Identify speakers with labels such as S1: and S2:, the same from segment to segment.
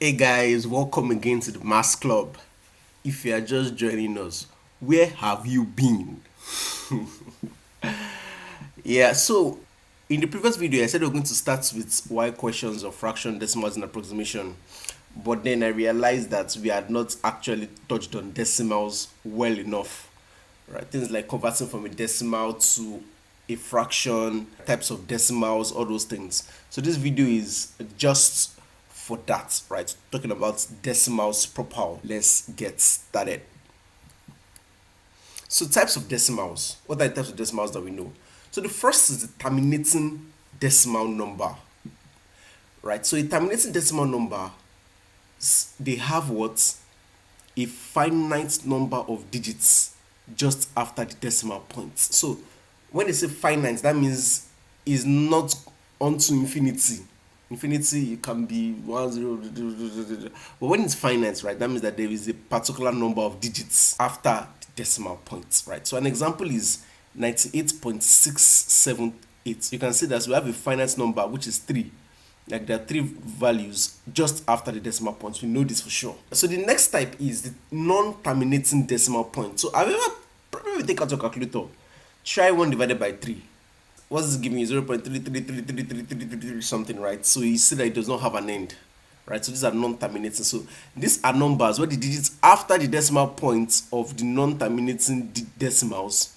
S1: Hey guys, welcome again to the Mass Club. If you are just joining us, where have you been? So in the previous video, I said we're going to start with why questions of fraction, decimals, and approximation. But then I realized that we had not actually touched on decimals well enough. Right? Things like converting from a decimal to a fraction, types of decimals, all those things. So this video is just for that, right? Talking about decimals proper. Let's get started. So types of decimals. What are the types of decimals that we know? So the first is the terminating decimal number, right? So a terminating decimal number, they have what? A finite number of digits just after the decimal point. So when they say finite, that means is not onto infinity. Infinity it can be 1 0, but when it's finite, right, that means that there is a particular number of digits after the decimal point, right? So an example is 98.678. You can see that we have a finite number which is 3. Like there are 3 values just after the decimal point. We know this for sure. So the next type is the non-terminating decimal point. So have you ever probably take out your calculator, try 1 divided by 3. What's this giving you? 0.333333 something, right? So you see that it does not have an end, right? So these are non-terminating. So these are numbers where the digits after the decimal point of the non-terminating decimals,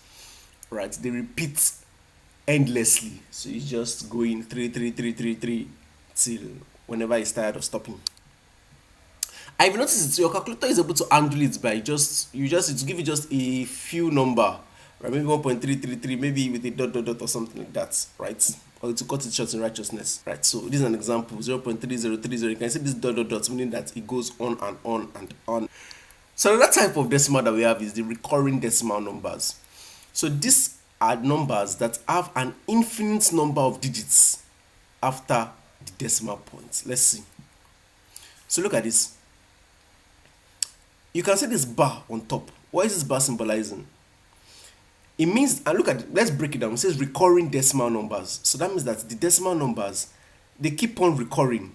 S1: right, they repeat endlessly. So you just go in 33333 till whenever it's tired of stopping. I've noticed it, your calculator is able to handle it by it give you just a few number, right? Maybe 1.333, maybe with a dot or something like that, right? Or to cut it short in righteousness, right? So this is an example, 0.3030. You can see this dot, meaning that it goes on and on and on. So another type of decimal that we have is the recurring decimal numbers. So these are numbers that have an infinite number of digits after the decimal point. Let's see. So look at this. You can see this bar on top. What is this bar symbolizing? It means, and look at it, let's break it down. It says recurring decimal numbers. So that means that the decimal numbers, they keep on recurring.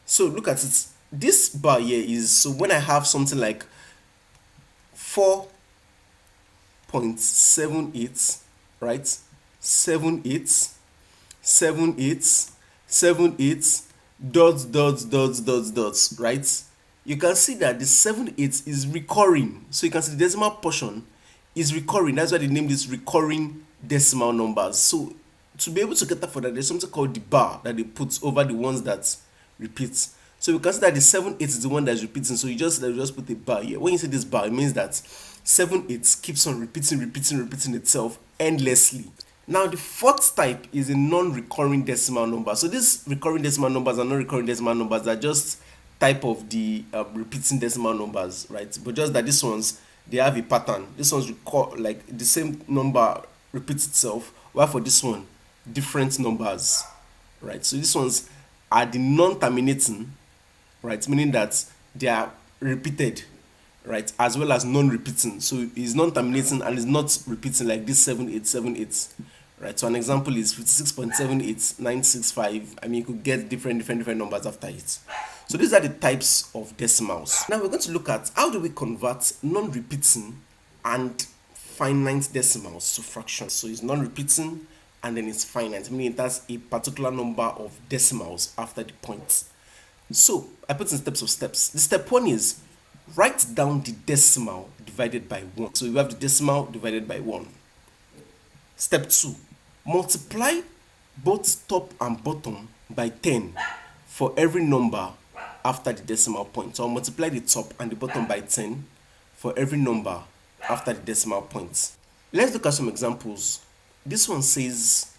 S1: So look at it. This bar here is, so when I have something like 4.78, right? 78, 78, 78, dots, right? You can see that the 78 is recurring. So you can see the decimal portion is recurring. That's why they named this recurring decimal numbers. So to be able to get that for that, there's something called the bar that they put over the ones that repeat. So you can see that the 78 is the one that's repeating. So you just put a bar here. When you see this bar, it means that 78 keeps on repeating itself endlessly. Now the fourth type is a non-recurring decimal number. So these recurring decimal numbers and non-recurring decimal numbers are just type of the repeating decimal numbers, right? But just that these ones, they have a pattern. This one's like the same number repeats itself, while for this one, different numbers, right? So these ones are the non-terminating, right? Meaning that they are repeated, right? As well as non-repeating. So it's non-terminating and it's not repeating like this 7878. Right, so an example is 56.78965. I mean, you could get different numbers after it. So these are the types of decimals. Now we're going to look at how do we convert non-repeating and finite decimals to fractions. So it's non-repeating and then it's finite, meaning it has a particular number of decimals after the point. So I put in steps. The step 1 is write down the decimal divided by 1. So you have the decimal divided by 1. Step 2, multiply both top and bottom by 10 for every number after the decimal point. So I'll multiply the top and the bottom by 10 for every number after the decimal point. Let's look at some examples. This one says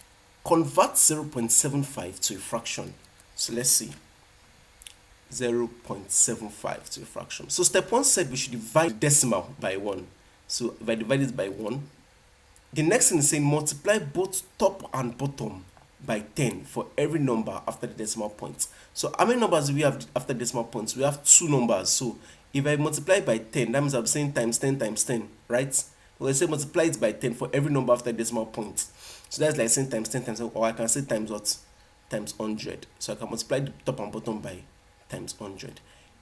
S1: convert 0.75 to a fraction. So let's see. 0.75 to a fraction. So step 1 said we should divide the decimal by 1. So if I divide it by 1, the next thing is saying multiply both top and bottom by 10 for every number after the decimal point. So how many numbers do we have after decimal points? We have 2 numbers. So if I multiply by 10, that means I'm saying times 10 times 10, right? Well, I say multiply it by 10 for every number after decimal point. So that's like saying times 10 times 10, or I can say times what? Times 100. So I can multiply the top and bottom by times 100.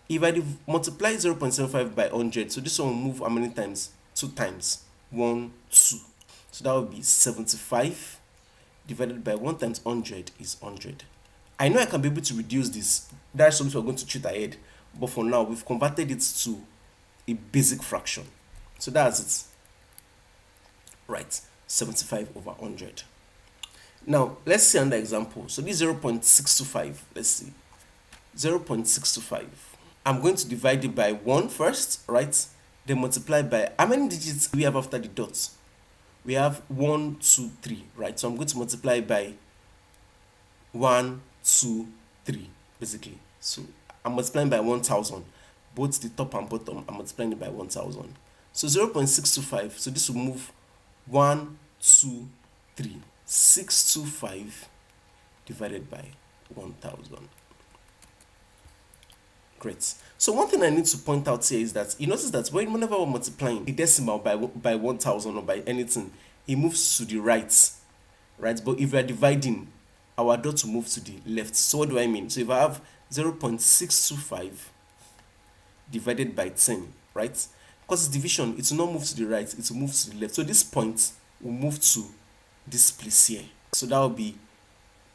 S1: If I multiply 0.75 by 100, so this one will move how many times? 2 times. 1, 2. So that would be 75 divided by 1 times 100 is 100. I know I can be able to reduce this. That's something we're going to treat ahead. But for now, we've converted it to a basic fraction. So that's it. Right, 75 over 100. Now, let's see another example. So this is 0.625. Let's see. 0.625. I'm going to divide it by 1 first, right? Then multiply by, how many digits do we have after the dots? We have 1, 2, 3, right? So I'm going to multiply by 1, 2, 3, basically. So I'm multiplying by 1,000. Both the top and bottom, I'm multiplying it by 1,000. So 0.625, so this will move 1, 2, 3. 625 divided by 1,000. Great. So one thing I need to point out here is that you notice that whenever we're multiplying a decimal by 1,000 or by anything, it moves to the right, right? But if we are dividing, our dot will move to the left. So what do I mean? So if I have 0.625 divided by 10, right? Because it's division, it will not move to the right, it will move to the left. So this point will move to this place here. So that will be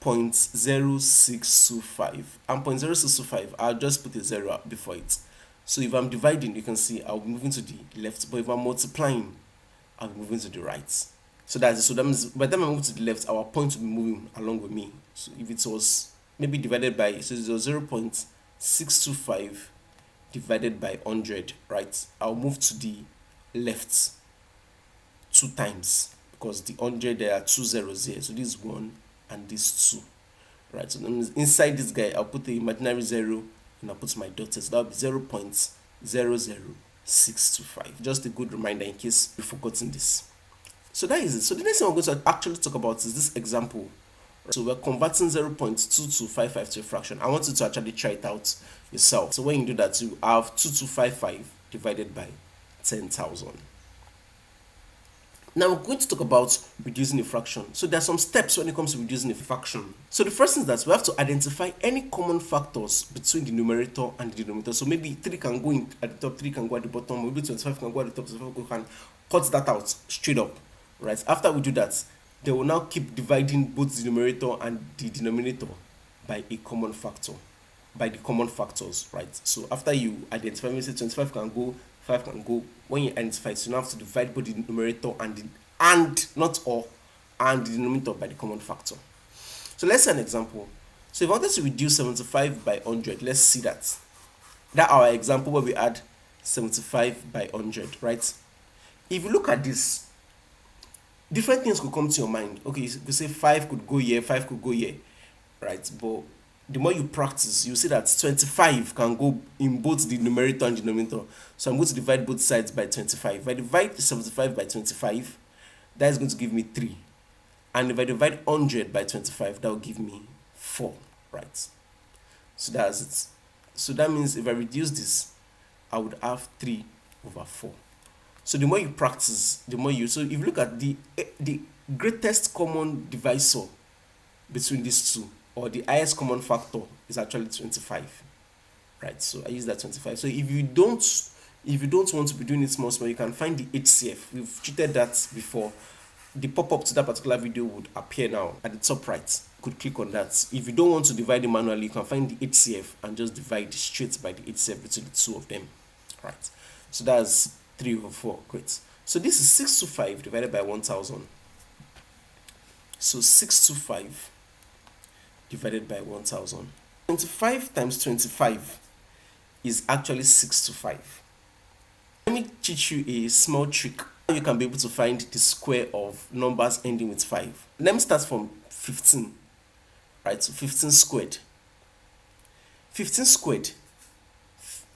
S1: 0.0625. And 0.0625, I'll just put a 0 before it. So if I'm dividing, you can see I'll be moving to the left. But if I'm multiplying, I'll be moving to the right. So that's it. So that means by the time I move to the left, our point will be moving along with me. So if it was maybe divided by, so it was 0.625 divided by 100, right? I'll move to the left 2 times. Because the 100, there are 2 zeros here. So this is 1 and this 2. Right, so then inside this guy, I'll put the imaginary 0 and I'll put my dotted. So that'll be 0.00625. Just a good reminder in case you've forgotten this. So that is it. So the next thing I'm going to actually talk about is this example. So we're converting 0.2255 to a fraction. I want you to actually try it out yourself. So when you do that, you have 2255 divided by 10,000. Now we're going to talk about reducing a fraction. So there are some steps when it comes to reducing a fraction. So the first thing is that we have to identify any common factors between the numerator and the denominator. So maybe 3 can go in at the top, 3 can go at the bottom, maybe 25 can go at the top, 25 can cut that out straight up. Right? After we do that, they will now keep dividing both the numerator and the denominator by a common factor, by the common factors, right? So after you identify, maybe say 25 can go, 5 can go. When you identify, so you now have to divide both the numerator and the denominator by the common factor. So let's see an example. So if I wanted to reduce 75 by 100, let's see that. That's our example where we add 75 by 100, right? If you look at this, different things could come to your mind. Okay, you could say 5 could go here, 5 could go here, right? But the more you practice, you see that 25 can go in both the numerator and denominator. So I'm going to divide both sides by 25. If I divide 75 by 25, that is going to give me 3. And if I divide 100 by 25, that will give me 4, right? So that's it. So that means if I reduce this, I would have 3 over 4. So the more you practice, the more you... So if you look at the greatest common divisor between these two, or the highest common factor, is actually 25, right? So I use that 25. So if you don't want to be doing it small, you can find the HCF. We've treated that before. The pop-up to that particular video would appear now at the top right. You could click on that. If you don't want to divide it manually, you can find the HCF and just divide straight by the HCF between the two of them, right? So that's 3 over 4. Great. So this is 625 divided by 1,000. So 625 divided by 1,000. 25 times 25 is actually 625. Let me teach you a small trick. You can be able to find the square of numbers ending with 5. Let me start from 15. Right, so 15 squared. 15 squared.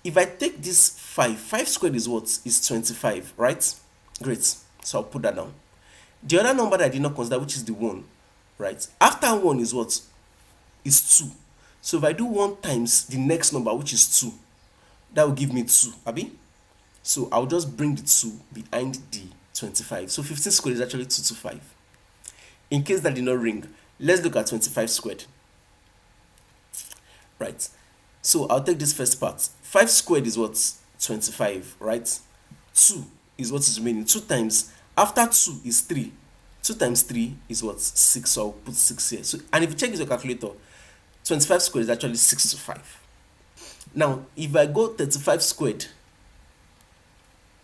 S1: If I take this 5 squared is what? Is 25, right? Great. So I'll put that down. The other number that I did not consider, which is the 1, right? After 1 is what? Is 2. So if I do 1 times the next number, which is 2, that will give me 2, abi? So I'll just bring the 2 behind the 25. So 15 squared is actually 225. In case that did not ring, let's look at 25 squared. Right. So I'll take this first part. 5 squared is what? 25, right? 2 is what is remaining. 2 times, after 2 is 3. 2 times 3 is what? 6. So I'll put 6 here. So, and if you check with your calculator, 25 squared is actually 65. Now, if I go 35 squared,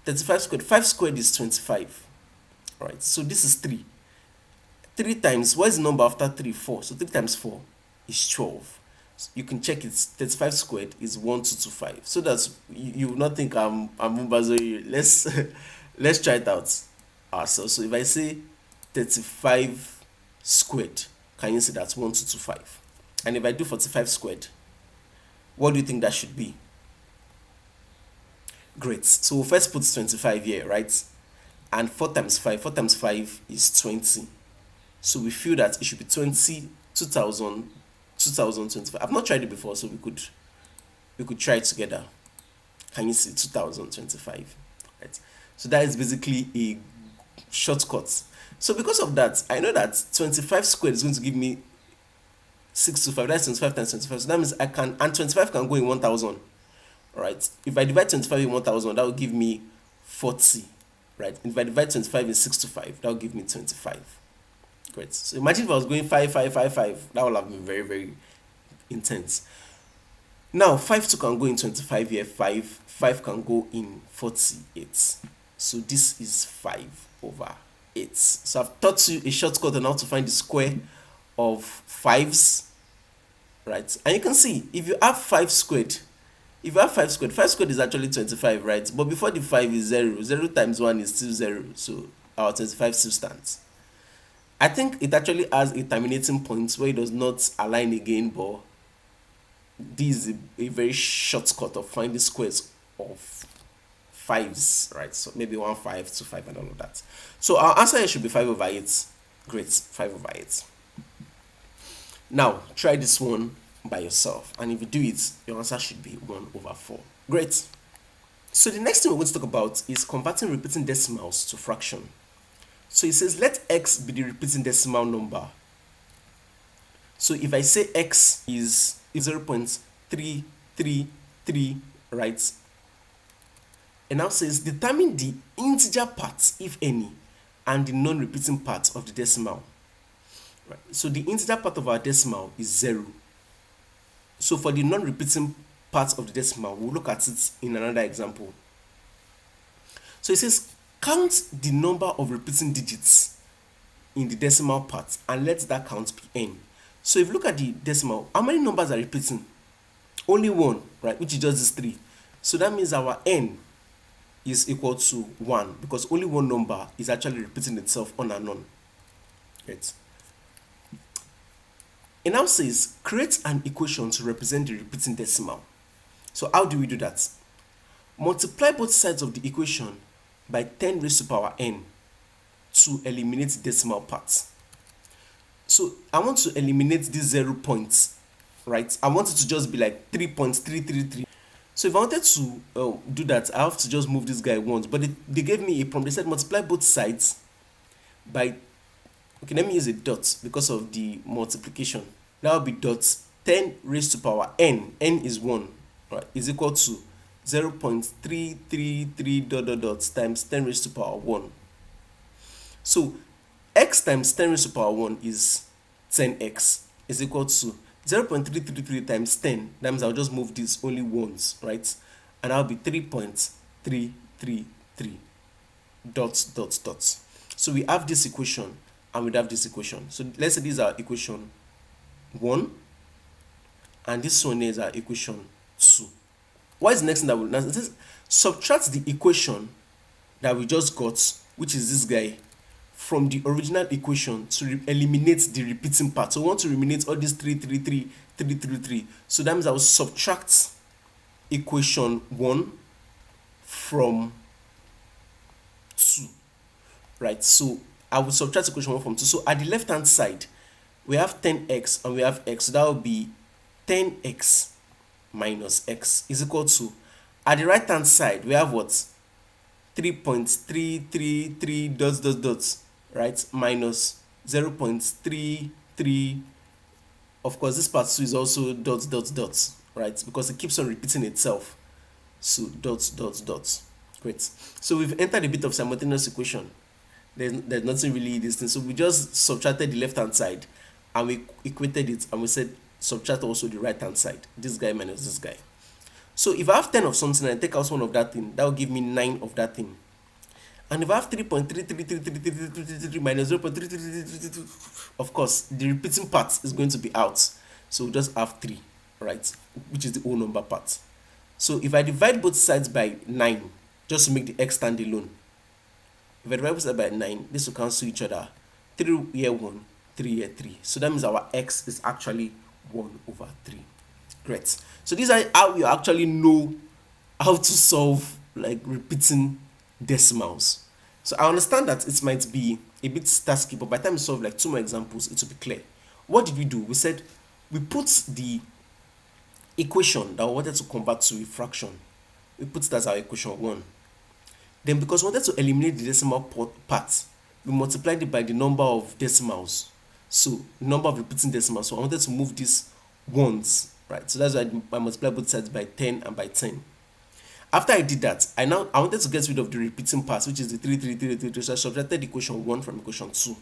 S1: 5 squared is 25. Right, so this is 3. 3 times, what is the number after 3? 4. So 3 times 4 is 12. So you can check it. 35 squared is 1225. So that's, you will not think I'm Mumbazo. Let's try it out ourselves. So if I say 35 squared, can you see that's 1225? And if I do 45 squared, what do you think that should be? Great. So we'll first put 25 here, right? And 4 times 5 is 20. So we feel that it should be 2025. I've not tried it before, so we could try it together. Can you see 2025? Right. So that is basically a shortcut. So because of that, I know that 25 squared is going to give me 625. That's 25 times 25. So that means and 25 can go in 1000. Right. If I divide 25 in 1000, that will give me 40. Right. If I divide 25 in 625, that will give me 25. Great. So imagine if I was going 5, 5, 5, 5. That would have been very, very intense. Now, 5 2 can go in 25 here. 5 can go in 48. So this is 5 over 8. So I've taught you a shortcut on how to find the square of 5s. Right. And you can see, if you have 5 squared, 5 squared is actually 25, right? But before the 5 is 0. 0 times 1 is still 0. So our 25 still stands. I think it actually has a terminating point where it does not align again, but this is a very shortcut of finding squares of 5s, right? So maybe 1, 5, 2, 5, and all of that. So our answer here should be 5 over 8. Great, 5 over 8. Now, try this one by yourself, and if you do it, your answer should be 1 over 4. Great. So the next thing we're going to talk about is converting repeating decimals to fraction. So it says let x be the repeating decimal number. So if I say x is 0.333, right? And now says determine the integer part, if any, and the non-repeating part of the decimal. Right. So the integer part of our decimal is 0. So for the non-repeating part of the decimal, we'll look at it in another example. So it says count the number of repeating digits in the decimal part and let that count be n. So if you look at the decimal, how many numbers are repeating? Only one, right? Which is just this 3. So that means our n is equal to 1 because only one number is actually repeating itself on and on. Right? It now says create an equation to represent the repeating decimal. So how do we do that? Multiply both sides of the equation by 10 raised to power n to eliminate the decimal part. So I want to eliminate these 0 points, right? I want it to just be like 3.333. So if I wanted to do that, I have to just move this guy once. But they gave me a prompt. They said multiply both sides by, okay, let me use a dot because of the multiplication. That will be dot 10 raised to power n. N is 1, right? Is equal to 0.333 dot dot dot times 10 raised to power 1. So x times 10 raised to power 1 is 10x is equal to 0.333 times 10. That means I'll just move this only once, right? And I'll be 3.333 dot dot dot. So we have this equation and we have this equation. So let's say these are equation 1 and this one is our equation 2. What is the next thing that we'll now subtract the equation that we just got, which is this guy, from the original equation to eliminate the repeating part. So we want to eliminate all these 333. So that means I will subtract equation 1 from 2. Right? So I will subtract equation 1 from 2. So at the left hand side, we have 10x and we have x. So that will be 10x minus x is equal to, at the right hand side we have what? 3.333 dots dots dots, right? Minus 0.33. Of course this part 2 is also dots dots dots, right? Because it keeps on repeating itself. So dot dot dot. Great. So we've entered a bit of simultaneous equation. There's nothing really this thing. So we just subtracted the left hand side and we equated it, and we said subtract also the right hand side. This guy minus this guy. So if I have 10 of something and I take out one of that thing, that will give me 9 of that thing. And if I have 3.3333333 minus 0.33333, of course, the repeating part is going to be out. So we just have 3, right? Which is the whole number part. So if I divide both sides by 9, just to make the x stand alone, if I divide both sides by 9, this will cancel each other. 3 here 1, 3 here 3. So that means our x is actually 1/3. Great. So these are how you actually know how to solve like repeating decimals. So I understand that it might be a bit tasky, but by the time you solve like 2 more examples, it will be clear. What did we do? We said we put the equation that we wanted to convert to a fraction. We put it as our equation 1. Then because we wanted to eliminate the decimal part, we multiplied it by the number of decimals. So number of repeating decimals. So I wanted to move these ones, right? So that's why I multiply both sides by 10 and by 10. After I did that, I wanted to get rid of the repeating parts, which is the 3, 3, 3, 3, 3. So I subtracted equation 1 from equation 2.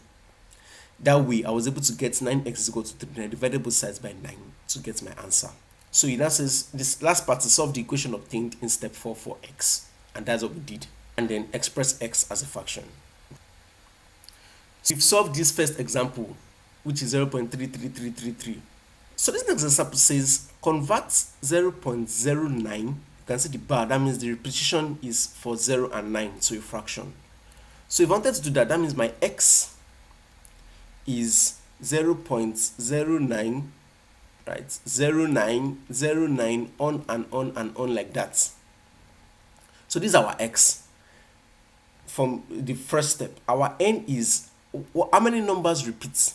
S1: That way, I was able to get 9x is equal to 3, and I divided both sides by 9 to get my answer. So in that sense, this last part is solve the equation obtained in step 4 for x. And that's what we did. And then express x as a fraction. So we've solved this first example, which is 0.33333. So this next example says convert 0.09. You can see the bar, that means the repetition is for 0 and 9, so a fraction. So if I wanted to do that, that means my x is 0.09, right? 09, 09, on and on and on like that. So this is our x from the first step. Our n is, how many numbers repeat,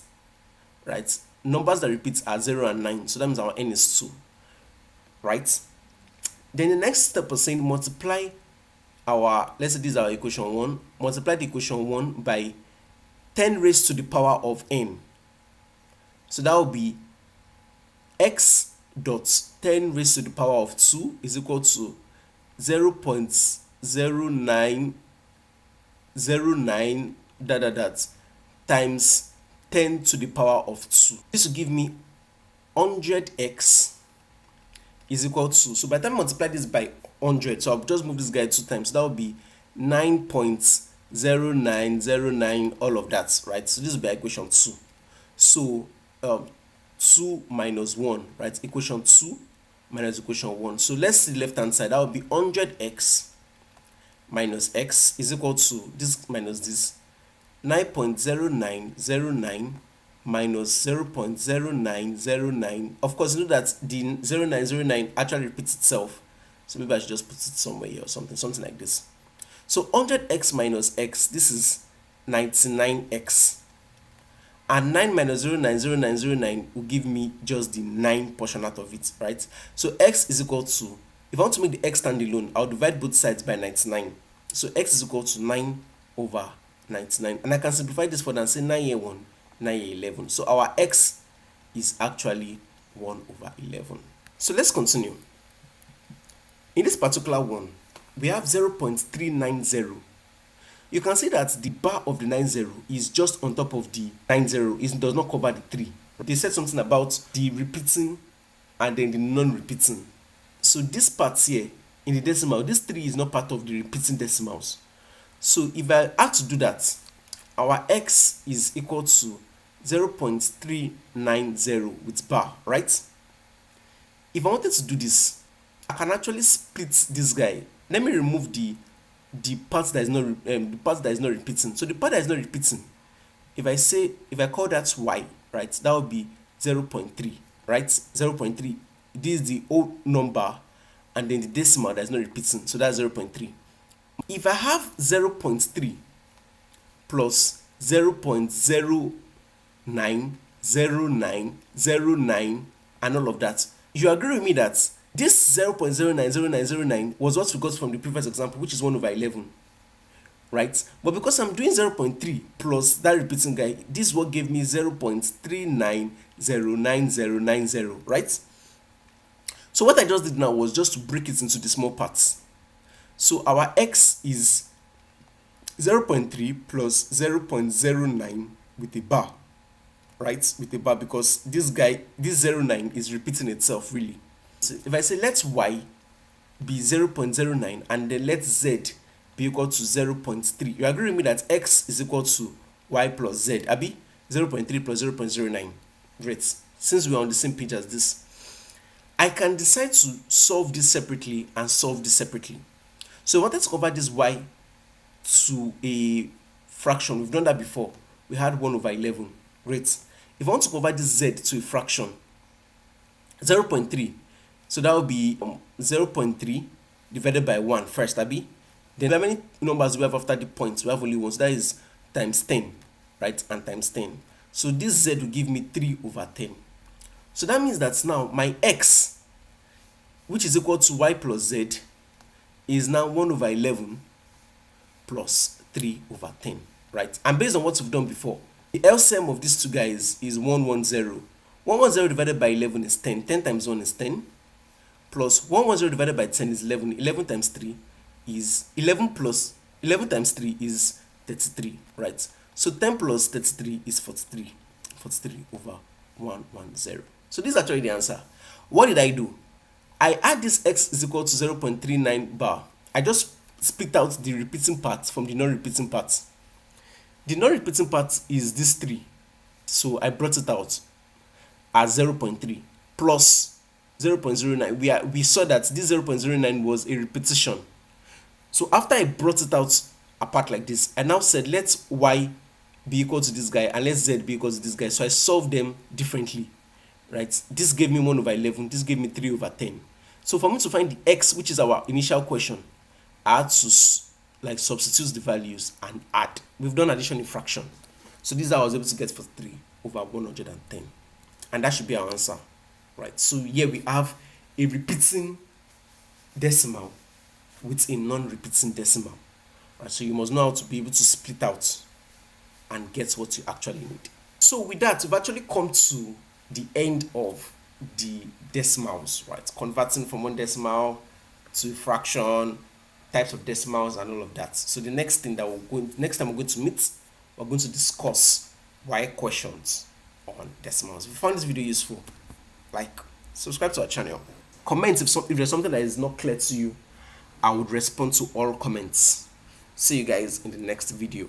S1: right? Numbers that repeat are 0 and 9, so that means our n is 2, right? Then the next step is saying multiply our, let's say this is our equation 1, multiply the equation 1 by 10 raised to the power of n. So that will be x dot 10 raised to the power of 2 is equal to 0.0909 times 10 to the power of 2. This will give me 100x is equal to, so by the time I multiply this by 100, so I'll just move this guy 2 times, so that will be 9.0909, all of that, right? So this will be equation 2. So 2 minus 1, right? Equation 2 minus equation 1. So let's see the left hand side. That will be 100x minus x is equal to this minus this, 9.0909 minus 0.0909. Of course, you know that the 0909 actually repeats itself. So maybe I should just put it somewhere here or something like this. So 100x minus x, this is 99x. And 9 minus 090909 will give me just the 9 portion out of it, right? So x is equal to, if I want to make the x stand alone, I'll divide both sides by 99. So x is equal to 9/99. And I can simplify this further and say 9 here 1, 9 here 11. So our x is actually 1/11. So let's continue. In this particular one, we have 0.390. You can see that the bar of the 90 is just on top of the 90. It does not cover the 3. They said something about the repeating and then the non-repeating. So this part here in the decimal, this 3 is not part of the repeating decimals. So if I had to do that, our x is equal to 0.390 with bar, right? If I wanted to do this, I can actually split this guy. Let me remove the part that is not repeating. So the part that is not repeating, if I call that y, right, that would be 0.3, right? 0.3. This is the whole number, and then the decimal that is not repeating, so that's 0.3. If I have 0.3 plus 0.090909 and all of that, you agree with me that this 0.090909 was what we got from the previous example, which is 1/11, right? But because I'm doing 0.3 plus that repeating guy, this is what gave me 0.390990, right? So what I just did now was just to break it into the small parts. So our x is 0.3 plus 0.09 with a bar, right? With a bar, because this 09 is repeating itself really. So if I say let y be 0.09 and then let z be equal to 0.3, you agree with me that x is equal to y plus z, abi? 0.3 plus 0.09. Great. Since we are on the same page as this, I can decide to solve this separately and solve this separately. So I wanted to convert this y to a fraction. We've done that before. We had 1 over 11. Great. If I want to convert this z to a fraction, 0.3, so that will be 0.3 divided by 1 first, abi? Then how many numbers we have after the point? We have only one, so that is times 10, right? And times 10. So this z will give me 3 over 10. So that means that now my x, which is equal to y plus z, is now 1 over 11 plus 3 over 10, right? And based on what we've done before, the LCM of these two guys is 110. 110 divided by 11 is 10. 10 times 1 is 10. Plus 110 divided by 10 is 11. 11 times 3 is 11 plus 11 times 3 is 33, right? So 10 plus 33 is 43. 43 over 110. So this is actually the answer. What did I do? I add this x is equal to 0.39 bar. I just split out the repeating part from the non-repeating part. The non-repeating part is this 3. So I brought it out as 0.3 plus 0.09. We saw that this 0.09 was a repetition. So after I brought it out apart like this, I now said let y be equal to this guy and let z be equal to this guy. So I solved them differently, right? This gave me 1 over 11. This gave me 3 over 10. So for me to find the x, which is our initial question, I had to substitute the values and add. We've done addition in fraction. So this is how I was able to get 43 over 110. And that should be our answer, right? So here we have a repeating decimal with a non-repeating decimal. Right? So you must know how to be able to split out and get what you actually need. So with that, we've actually come to the end of the decimals, right? Converting from one decimal to a fraction, types of decimals and all of that. So the next thing that next time we're going to meet, we're going to discuss WAEC questions on decimals. If you found this video useful, like, subscribe to our channel. Comment if there's something that is not clear to you. I would respond to all comments. See you guys in the next video.